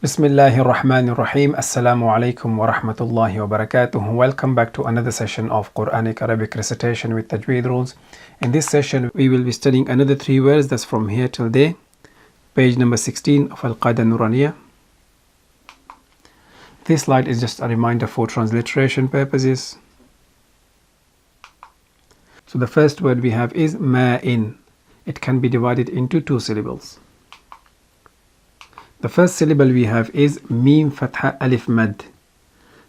Bismillahir Rahmanir Rahim. Assalamu alaikum wa rahmatullahi wa barakatuh. Welcome back to another session of Qur'anic Arabic recitation with Tajweed rules. In this session, we will be studying another 3 words that's from here till there. Page number 16 of Al-Qaida Nuraniyah. This slide is just a reminder for transliteration purposes. So the first word we have is ma'in. It can be divided into 2 syllables. The first syllable we have is mim fatha alif mad.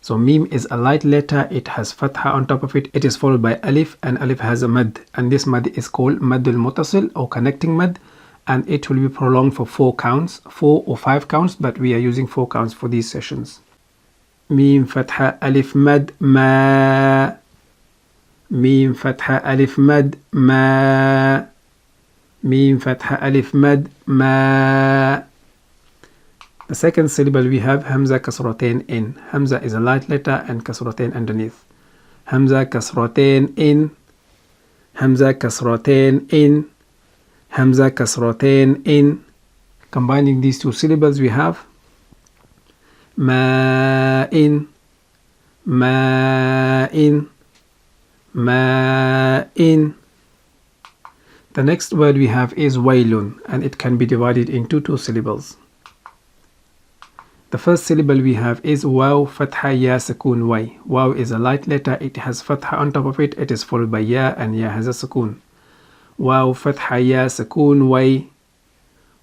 So mim is a light letter, it has fatha on top of it, it is followed by alif, and alif has a mad, and this mad is called madul mutasil or connecting mad, and it will be prolonged for 4 counts, 4 or 5 counts, but we are using 4 counts for these sessions. Mim fatha alif mad ma. Mim fatha alif mad ma. Mim fatha alif mad ma. The second syllable we have hamza kasratain in. Hamza is a light letter and kasratain underneath. Hamza kasratain in. Hamza kasratain in. Hamza kasratain in. Combining these 2 syllables we have ma'in. Ma'in. Ma'in. The next word we have is wailun, and it can be divided into 2 syllables. The first syllable we have is waw fatha ya sukoon way. Waw is a light letter, it has fatha on top of it, it is followed by ya, and ya has a sukoon. Waw fatha ya sukoon way.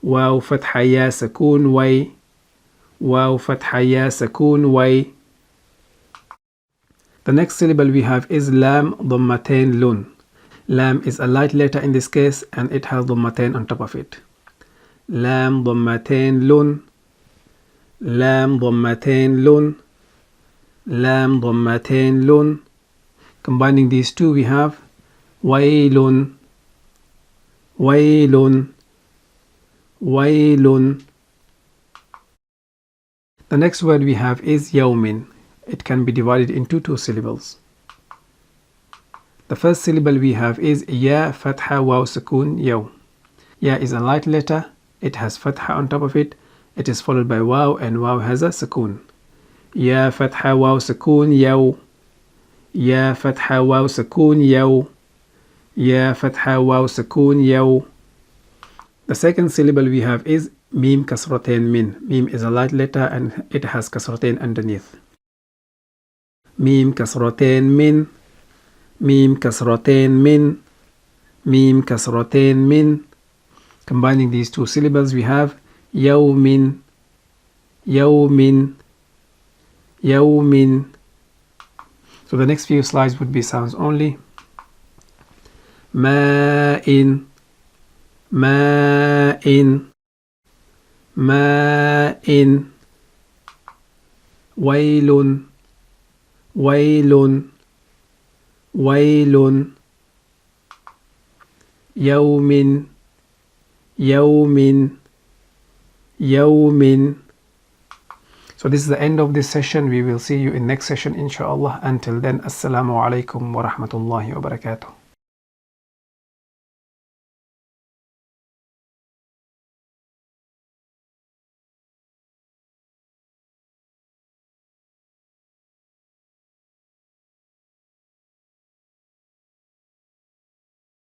Waw fatha ya sukoon way. Waw fatha ya sukoon way. The next syllable we have is lam dhammatain lun. Lam is a light letter in this case, and it has dhammatain on top of it. Lam dhammatain lun. Lam dhammatain lun. Lam dhammatain lun. Combining these 2 we have wailun. Wailun. Wailun. The next word we have is yawmin. It can be divided into 2 syllables. The first syllable we have is ya fatha waw sukoon yaw. Ya is a light letter, it has fatha on top of it, it is followed by waw, and waw has a sukoon. Ya fatha waw sukoon yaw. Ya fatha waw sukoon yaw. Ya fatha waw sukoon yaw. The second syllable we have is mim kasratain min. Mim is a light letter and it has kasratain underneath. Mim kasratain min. Mim kasratain min. Mim kasratain min. Combining these 2 syllables we have yawmin. Yawmin. Yawmin. So the next few slides would be sounds only. Ma'in. Ma'in. Ma'in. Wailun. Wailun. Wailun. Yawmin. Yawmin. Yawmin. So this is the end of this session. We will see you in next session inshallah. Until then, assalamu alaikum wa rahmatullahi wa barakatuh.